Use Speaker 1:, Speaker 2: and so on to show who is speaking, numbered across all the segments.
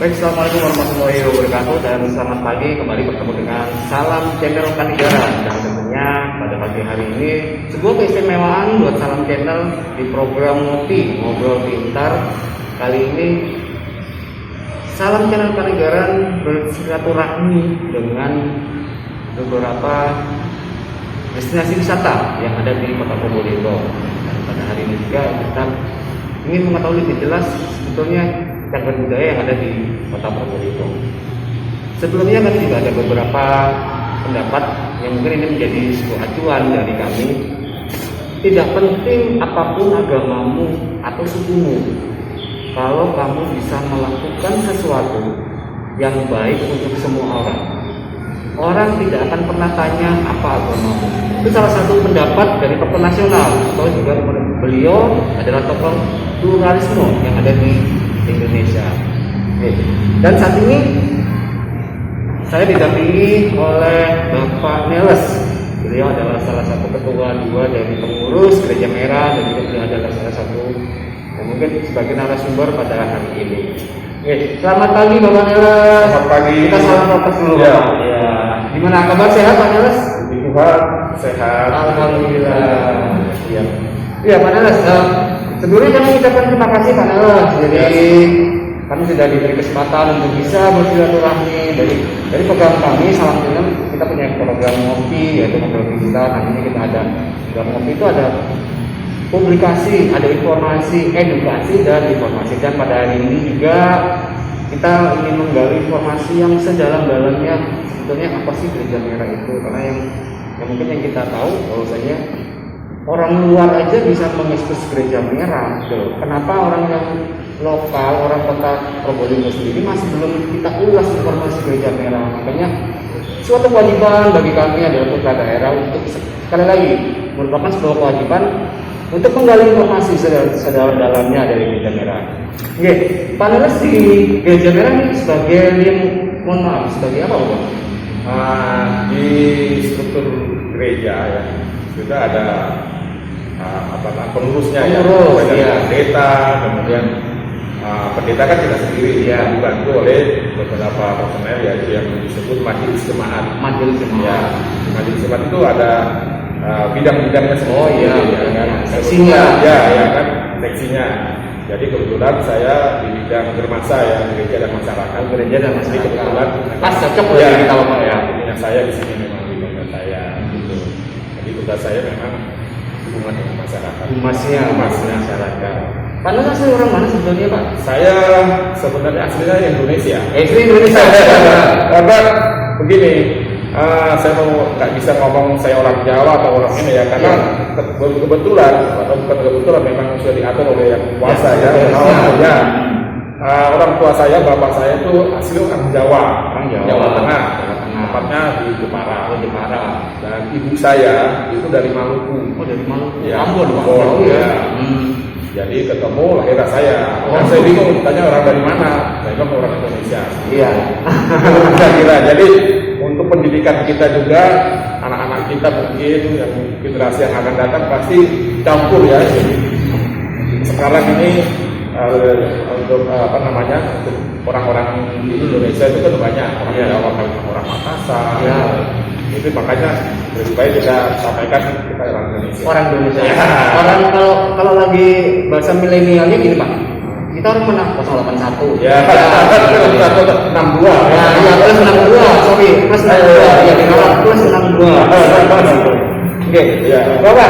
Speaker 1: Baik, assalamualaikum warahmatullahi wabarakatuh dan selamat pagi, kembali bertemu dengan Salam Channel Kanigara. Dan tentunya pada pagi hari ini sebuah keistimewaan buat Salam Channel di program Ngobrol Pintar. Kali ini Salam Channel Kanigara bersilaturahmi dengan beberapa destinasi wisata yang ada di Kota Probolinggo. Dan pada hari ini juga kita ingin mengetahui lebih jelas sebetulnya cagar budaya yang ada di Kota Probolinggo. Sebelumnya kami juga ada beberapa pendapat yang mungkin ini menjadi sebuah acuan dari kami. Tidak penting apapun agamamu atau sukumu, kalau kamu bisa melakukan sesuatu yang baik untuk semua orang, orang tidak akan pernah tanya apa agamamu. Itu salah satu pendapat dari tokoh nasional, atau juga beliau adalah tokoh pluralisme yang ada di Indonesia. Dan saat ini saya didampingi oleh Bapak Neles. Beliau adalah salah satu ketua dua dari pengurus Gereja Merah, dan juga beliau adalah salah satu mungkin sebagai narasumber pada hari ini. Selamat pagi Bapak Neles.
Speaker 2: Selamat pagi.
Speaker 1: Kita salam protes dulu
Speaker 2: ya.
Speaker 1: Bapak. Ya. Gimana kabar, sehat Pak Neles?
Speaker 2: Tuhan sehat.
Speaker 1: Alhamdulillah. Iya. Iya Pak Neles. Sebelumnya kami ucapkan terima kasih Pak Neles. Jadi kami sudah diberi kesempatan untuk bisa bersilaturahmi dari program kami Salam Channel. Kita punya program ngopi, yaitu Ngobrol Pintar. Nantinya kita ada program ngopi, itu ada publikasi, ada informasi, edukasi dan informasi. Dan pada hari ini juga kita ingin menggali informasi yang sedalam-dalamnya sebetulnya apa sih Gereja Merah itu. Karena yang mungkin yang kita tahu bahwasanya orang luar aja bisa mengekspos Gereja Merah, gitu. Kenapa orang yang lokal, orang Kota Probolinggo sendiri masih belum kita ulas informasi Gereja Merah? Makanya suatu kewajiban bagi kami adalah putra daerah untuk sekali lagi merupakan sebuah kewajiban untuk menggali informasi sedalam-dalamnya dari Gereja Merah. Oke, Pak Neles di Gereja Merah ini sebagai sebagai apa Pak?
Speaker 2: Di struktur gereja ya sudah ada pengurusnya ya, pendeta, kemudian pendeta kan tidak sendiri, dia dibantu oleh beberapa personel yaitu yang disebut majelis jemaat. Ya, majelis jemaat itu ada bidang-bidangnya semua. Seksinya kan seksinya. Jadi kebetulan saya di bidang germasa ya, gereja dan masyarakat. Kebetulan
Speaker 1: pas cocok ya kita Pak ya.
Speaker 2: Bidang saya di sini memang bidang saya gitu. Jadi tugas saya memang hubungan dengan masyarakat.
Speaker 1: Humasnya masyarakat. Pak Neles asli orang mana sebetulnya Pak?
Speaker 2: Saya sebenarnya aslinya Indonesia.
Speaker 1: Indonesia.
Speaker 2: Karena begini, saya nggak bisa ngomong saya orang Jawa atau orang ini ya, karena kebetulan atau bukan kebetulan memang sudah diatur oleh yang kuasa ya. Orang tua saya, bapak saya itu asli orang Jawa Tengah. Tempatnya di Jepara. Dan ibu saya itu dari Maluku.
Speaker 1: Dari Maluku.
Speaker 2: Ya,
Speaker 1: Ambon.
Speaker 2: Ya. Jadi ketemu lahirlah saya. Dan saya bingung, tanya orang dari mana? Saya bilang orang Indonesia.
Speaker 1: Iya.
Speaker 2: Saya kira. Jadi untuk pendidikan kita juga, anak-anak kita mungkin yang generasi yang akan datang pasti campur ya. Jadi sekarang ini untuk untuk orang-orang di Indonesia itu kan banyak orang Jawa, orang Makassar. Ya. Itu makanya lebih baik kita sampaikan kita orang Indonesia.
Speaker 1: Orang Indonesia.
Speaker 2: Ya.
Speaker 1: Orang kalau lagi bahasa milenialnya gini Pak. Kita orang menang 081.
Speaker 2: Ya. 62.
Speaker 1: Ya, plus 62. Sorry, plus 62. Ya, plus 62. Oke.
Speaker 2: Ya.
Speaker 1: Bapak,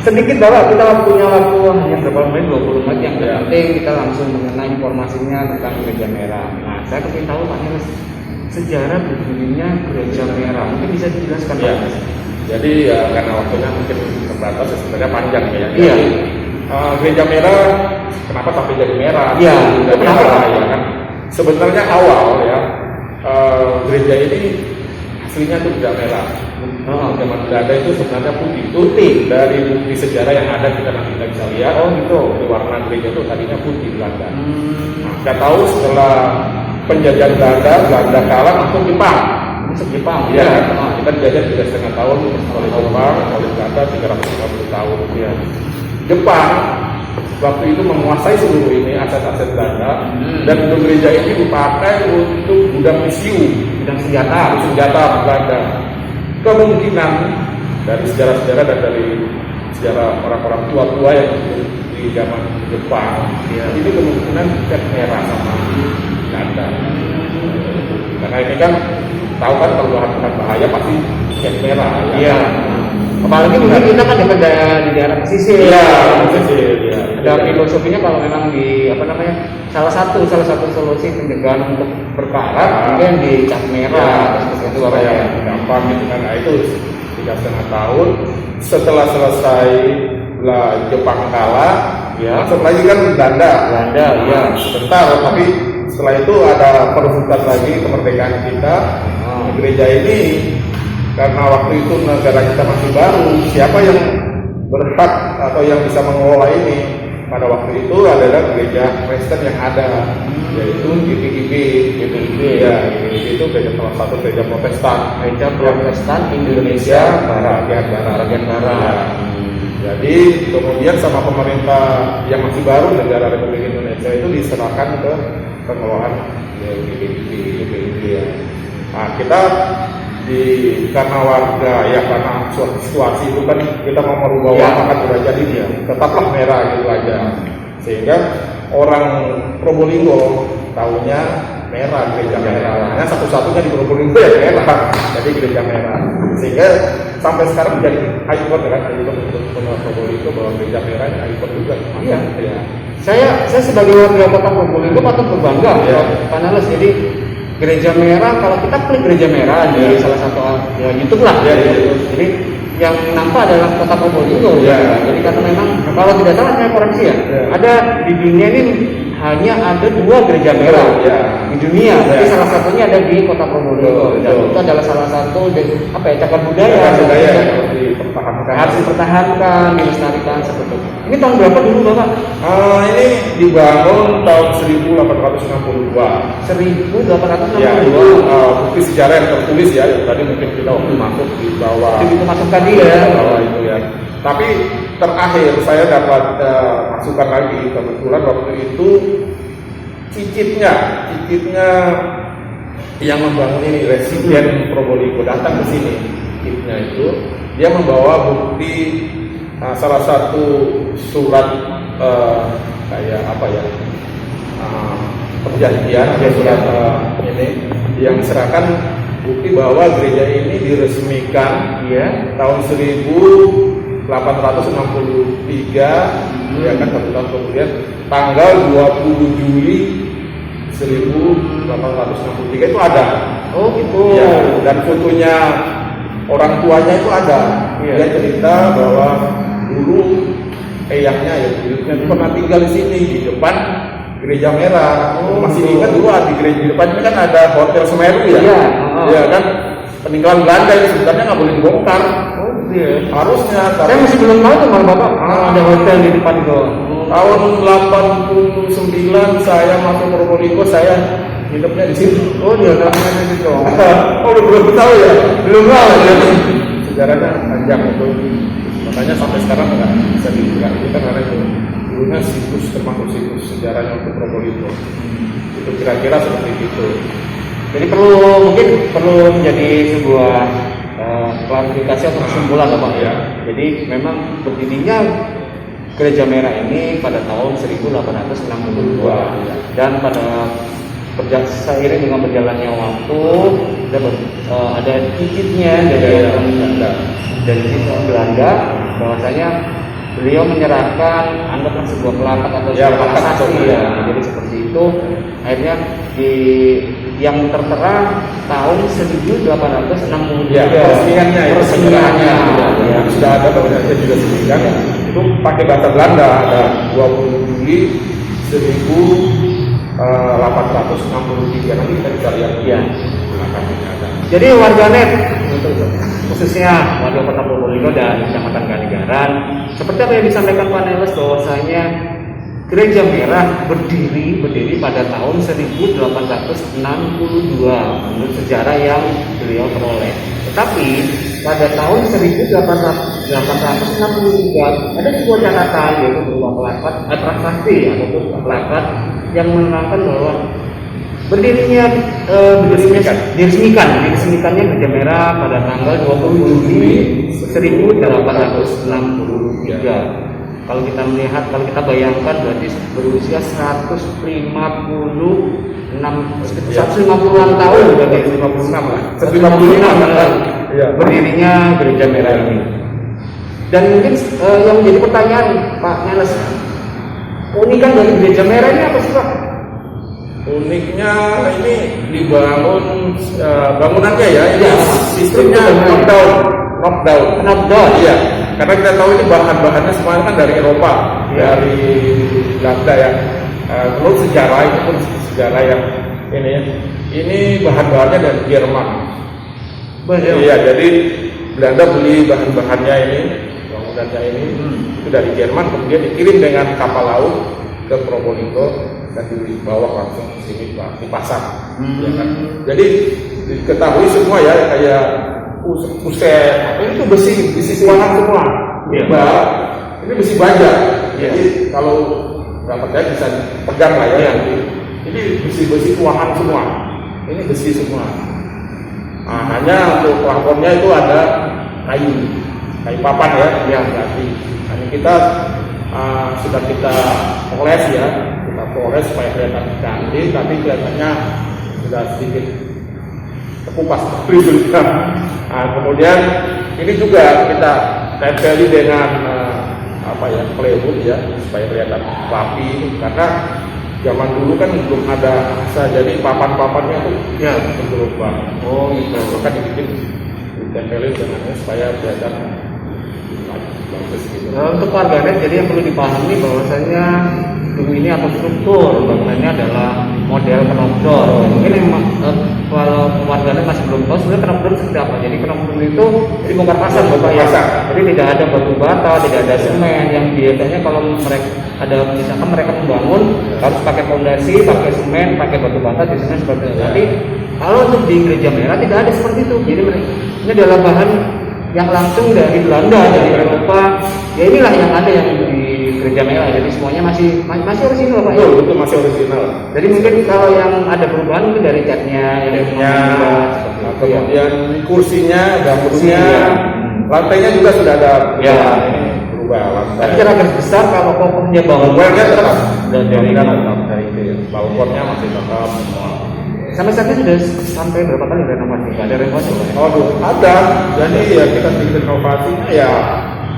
Speaker 1: sedikit Bapak, kita punya waktu hanya berapa menit, 20 menit. Yang penting kita langsung mengenai informasinya tentang Gereja Merah. Nah, saya ingin tahu Pak Neles, sejarah berdirinya Gereja Merah, mungkin bisa dijelaskan Pak Neles?
Speaker 2: Jadi karena waktunya mungkin terbatas, sebenarnya panjang ya.
Speaker 1: Iya.
Speaker 2: Gereja Merah kenapa sampai jadi merah?
Speaker 1: Iya.
Speaker 2: Kenapa? Ya kan. Sebenarnya awal ya gereja ini aslinya itu tidak merah. Zaman Belanda itu sebenarnya putih. Dari bukti sejarah yang ada kita nanti bisa lihat. Oh gitu. Di warna gereja itu tadinya putih Belanda. Nah, kita tahu setelah penjajahan Belanda kalah masuk Jepang. Ya. Kita dijajah 3,5 tahun oleh Jepang, oleh Belanda 350 tahun. Ya. Jepang waktu itu menguasai seluruh ini aset-aset Belanda, dan gedung gereja ini dipakai untuk gudang misiu,
Speaker 1: Bidang senjata.
Speaker 2: Belanda. Kemungkinan dari sejarah-sejarah dan dari sejarah orang-orang tua-tua yang hidup di zaman Jepang, ini kemungkinan cat merah sama Belanda. Karena ini kan tahu kan kalau bahan bahaya pasti cat merah.
Speaker 1: Iya. Apalagi mungkin kita kan di daerah pesisir.
Speaker 2: Iya, pesisir. Ya.
Speaker 1: Ada filosofinya kalau memang di salah satu solusi pencegahan untuk berkarat mungkin di cat merah
Speaker 2: seperti itu apa ya gampang gitu kan. Nah, itu 3,5 tahun setelah selesai Jepang kalah, masuk lagi kan Belanda,
Speaker 1: ya
Speaker 2: sebentar, tapi setelah itu ada perebutan lagi kemerdekaan kita. Gereja ini karena waktu itu negara kita masih baru, siapa yang berhak atau yang bisa mengelola ini pada waktu itu adalah gereja Kristen yang ada, yaitu GPIB. Ya, GPIB itu gereja salah satu gereja Protestan Indonesia bagian barat. Jadi kemudian sama pemerintah yang masih baru negara Republik Indonesia itu diserahkan ke pengelolaan GPIB. Nah, kita karena warga karena situasi itu kan kita mau merubah warna kan jadi tetaplah merah gitu aja, sehingga orang Probolinggo tahunya merah, gereja merah. Nah, satu-satunya di Probolinggo ya merah, jadi gereja merah, sehingga sampai sekarang menjadi ikon untuk Probolinggo bahwa gereja merah ini ikon juga.
Speaker 1: Iya. Saya sebagai warga kota Probolinggo patut berbangga Paneles. Jadi gereja merah, kalau kita klik gereja merah di salah satu YouTube lah, jadi yang nampak adalah kota Probolinggo. Jadi karena memang kalau tidak salah saya koreksi ada di dunia ini hanya ada 2 gereja merah di dunia. Jadi salah satunya ada di kota Probolinggo. Dan itu adalah salah satu cagar budaya harus dipertahankan, dilestarikan seperti itu. Ini tahun berapa dulu Bapak?
Speaker 2: Ini dibangun tahun 1862.
Speaker 1: 1862.
Speaker 2: Bukti sejarah yang tertulis tadi mungkin kita waktu masuk di bawah.
Speaker 1: Itu masuk tadi
Speaker 2: bawah itu Tapi terakhir saya dapat masukan lagi, kebetulan waktu itu cicitnya yang membangun ini residen Probolinggo datang ke sini. Cicitnya itu dia membawa bukti salah satu surat perjanjian surat ini yang diserahkan bukti bahwa gereja ini diresmikan tahun 1863 kan 1 tahun kemudian tanggal 20 Juli 1863 itu ada.
Speaker 1: Oh gitu.
Speaker 2: Dan fotonya orang tuanya itu ada. Dia cerita bahwa dulu eyangnya itu pernah tinggal di sini di depan gereja merah. Masih ingat dulu di gereja di depan ini kan ada hotel Semeru kan peninggalan Belanda ini sebenarnya nggak boleh dibongkar. Harusnya.
Speaker 1: Saya masih belum tahu tuh Bapak ada hotel di depan itu.
Speaker 2: Tahun 89 saya masuk Probolinggo, saya hidupnya di situ.
Speaker 1: Di hotelnya gitu.
Speaker 2: Belum tahu ya?
Speaker 1: Belum tahu
Speaker 2: sejarahnya panjang itu. Makanya sampai sekarang nggak bisa dibuka itu kan karena itu dulunya termasuk situs sejarahnya untuk Probolinggo. Itu kira-kira seperti itu.
Speaker 1: Jadi mungkin perlu menjadi sebuah klarifikasi atau kesimpulan Pak. Jadi memang berdirinya gereja merah ini pada tahun 1862 dan seiring dengan berjalannya waktu ada cicitnya dari Belanda bahwasanya beliau menyerahkan anggaplah sebuah pelakat atau sebuah prasasti jadi seperti itu. Akhirnya yang tertera tahun 1863
Speaker 2: persemiannya sudah ada saya juga sebutkan itu pakai bahasa Belanda ada 20 Juli 1863 nanti kita bisa lihat
Speaker 1: Jadi warganet khususnya warga Kota Probolinggo dan Kecamatan Kanigaran, seperti apa yang disampaikan Paneles bahwasanya Gereja Merah berdiri pada tahun 1862 menurut sejarah yang beliau peroleh. Tetapi pada tahun 1863 ada sebuah catatan, yaitu berupa plakat prasasti ataupun plakat yang menerangkan bahwa diresmikannya Gereja Merah pada tanggal 20 Juni 1863. Kalau kita bayangkan berarti berusia 150-an tahun, berarti 156 lah. 156 berdirinya Gereja Merah ini. Dan mungkin yang menjadi pertanyaan Pak Meles, keunikan dari Gereja Merah ini apa sih Pak?
Speaker 2: Uniknya ini dibangun bangunannya ya, ini sistemnya knockdown. Iya, karena kita tahu ini bahan-bahannya semuanya kan dari Eropa, dari Belanda ya. Menurut sejarah itu pun sejarah yang ini bahan-bahannya dari Jerman. Iya, jadi Belanda beli bahan-bahannya ini, bangunannya ini itu dari Jerman, kemudian dikirim dengan kapal laut ke Probolinggo dan dibawa langsung ke sini dipasang. Ya kan? Jadi diketahui semua ya, kayak puset, ini tuh besi tuangan semua. Ini besi baja. Jadi kalau dapatnya bisa pegang lah ya. Ini besi tuangan semua. Ini besi semua. Nah, hanya untuk plafonnya itu ada kayu papan ya. Jadi hanya kita sudah kita poles ya, supaya kelihatan cantik, tapi kelihatannya sudah sedikit terkupas berita. Nah, kemudian ini juga kita tempeli dengan plywood ya, supaya kelihatan rapi, karena zaman dulu kan belum ada asa, jadi papan-papannya tuh bergelombang. Oh gitu. Kan dibikin ditempelin dengannya supaya kelihatan bagus gitu.
Speaker 1: Nah, untuk warganet jadi yang perlu dipahami bahwasanya gedung ini atau struktur bangunannya adalah model knockdown. Mungkin kalau warganet masih belum tahu sebenarnya knockdown seperti apa. Jadi knockdown itu dibongkar pasang Bapak ya. Jadi tidak ada batu bata, tidak ada semen yang biasanya kalau mereka misalkan mereka membangun harus pakai fondasi, pakai semen, pakai batu bata, biasanya seperti itu. Tapi kalau untuk di Gereja Merah tidak ada seperti itu. Jadi ini adalah bahan yang langsung dari Belanda, dari Eropa. Ya inilah yang ada yang di Gereja Merah. Jadi semuanya masih orisinal Pak.
Speaker 2: Betul, masih orisinal.
Speaker 1: Jadi mungkin kalau yang ada perubahan itu dari catnya,
Speaker 2: kemudian kursinya, dapurnya, lantainya juga sudah ada berubah lantai.
Speaker 1: Tapi secara garis besar kalau kokohnya
Speaker 2: bangunannya tetap
Speaker 1: dari
Speaker 2: itu ya. Balkonnya masih tetap.
Speaker 1: Sampai saat ini sudah sampai berapa kali renovasi? Ada renovasi?
Speaker 2: Ada. Jadi ya kita bikin renovasinya ya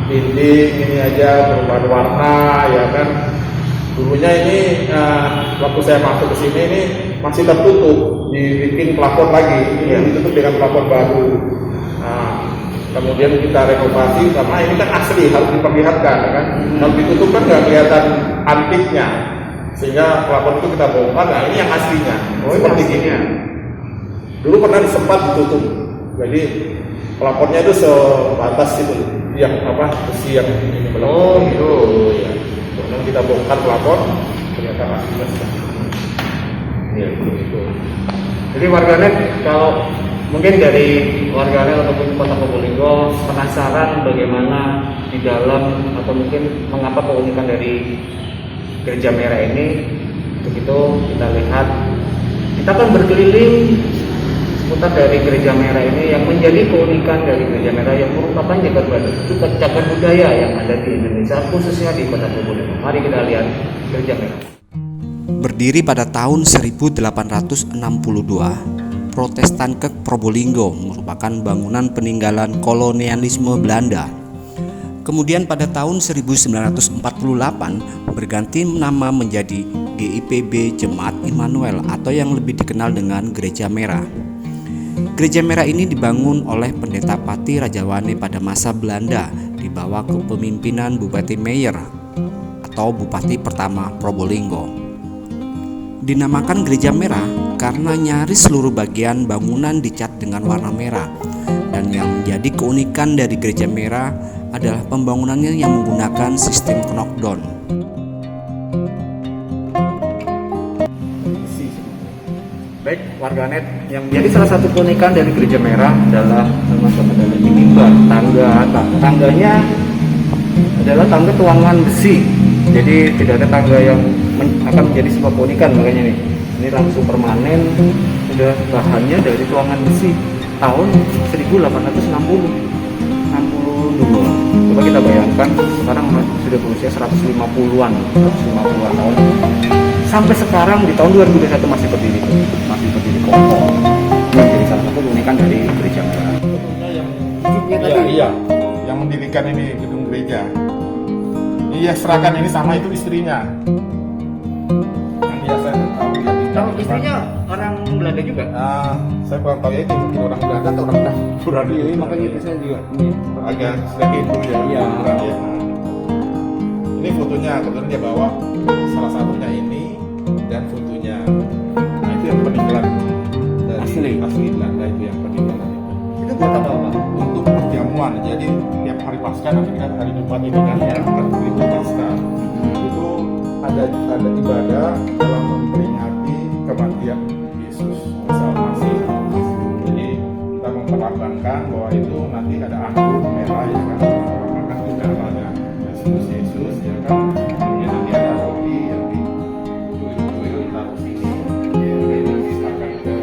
Speaker 2: dinding ini aja, perubahan warna ya kan. Dulunya ini waktu saya masuk ke sini ini masih tertutup, dibikin plafon lagi, ini ditutup dengan plafon baru. Nah, kemudian kita renovasi karena ini kan asli, harus diperlihatkan ya kan. Kalau ditutup kan nggak kelihatan antiknya, sehingga plafon itu kita bongkar. Nah ini yang aslinya, seperti ini. Dulu pernah disempat ditutup, jadi plafonnya itu sebatas itu, yang besi yang ini belum. Gitu ya. Kemudian kita bongkar plafon, ternyata aslinya seperti ini. Ya, begitu.
Speaker 1: Jadi warganet, kalau mungkin dari warganet ataupun Kota Probolinggo penasaran bagaimana di dalam atau mungkin mengapa keunikan dari Gereja Merah ini, untuk itu kita lihat, kita akan berkeliling seputar dari Gereja Merah ini yang menjadi keunikan dari Gereja Merah yang merupakan cagar budaya yang ada di Indonesia, khususnya di Kota Probolinggo. Mari kita lihat Gereja Merah.
Speaker 3: Berdiri pada tahun 1862, Protestan Kerk Probolinggo merupakan bangunan peninggalan kolonialisme Belanda. Kemudian pada tahun 1948 berganti nama menjadi GIPB Jemaat Immanuel atau yang lebih dikenal dengan Gereja Merah. Gereja Merah ini dibangun oleh Pendeta Pati Rajawane pada masa Belanda di bawah kepemimpinan Bupati Meyer atau Bupati pertama Probolinggo. Dinamakan Gereja Merah karena nyaris seluruh bagian bangunan dicat dengan warna merah, dan yang menjadi keunikan dari Gereja Merah adalah pembangunannya yang menggunakan sistem knockdown.
Speaker 1: Baik warganet, yang jadi salah satu keunikan dari Gereja Merah adalah termasuk adalah di mimbar, tangganya adalah tangga tuangan besi. Jadi tidak ada tangga yang akan menjadi sebuah keunikan, makanya nih ini langsung permanen, sudah bahannya dari tuangan besi tahun 1862. Coba kita bayangkan sekarang sudah berusia 150-an tahun. Sampai sekarang di tahun 2021 masih berdiri kokoh. Jadi salah satu keunikan dari Gereja Merah.
Speaker 2: Iya, yang mendirikan ini gedung gereja. Iya, serahkan ini sama itu istrinya. Yang biasa tahu dia tinggal
Speaker 1: Kalau
Speaker 2: di
Speaker 1: istrinya orang Belanda juga.
Speaker 2: saya kurang tahu ya itu mungkin orang Belanda atau orang Dapurani.
Speaker 1: Makanya itu saya juga ini
Speaker 2: agak sedikit itu ya.
Speaker 1: Iya.
Speaker 2: Ya. Ini fotonya, kebetulan dia bawa salah satunya ini dan fotonya. Nah itu yang peninggalan dari asli Belanda itu yang peninggalan itu.
Speaker 1: itu buat apa?
Speaker 2: Untuk perjamuan. Jadi tiap hari Paskah nanti kan hari Jumat ini kan ya libur Paskah. Itu ada ibadah dalam memperingati kematian Yesus Masih. Jadi kita memperlambangkan bahwa itu nanti ada anggur merah ya kan, makan itu darahnya Yesus ya kan. Kemudian nanti ada roti yang dituil ditaruh sini. Kemudian nanti akan ke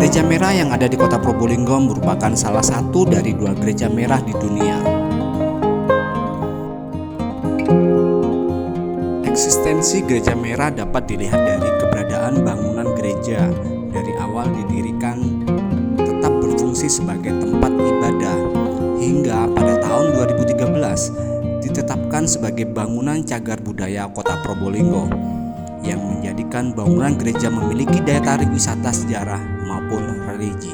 Speaker 3: Gereja Merah yang ada di Kota Probolinggo merupakan salah satu dari 2 gereja merah di dunia. Eksistensi Gereja Merah dapat dilihat dari keberadaan bangunan gereja dari awal didirikan tetap berfungsi sebagai tempat ibadah hingga pada tahun 2013 ditetapkan sebagai bangunan cagar budaya Kota Probolinggo yang menjadikan bangunan gereja memiliki daya tarik wisata sejarah maupun religi.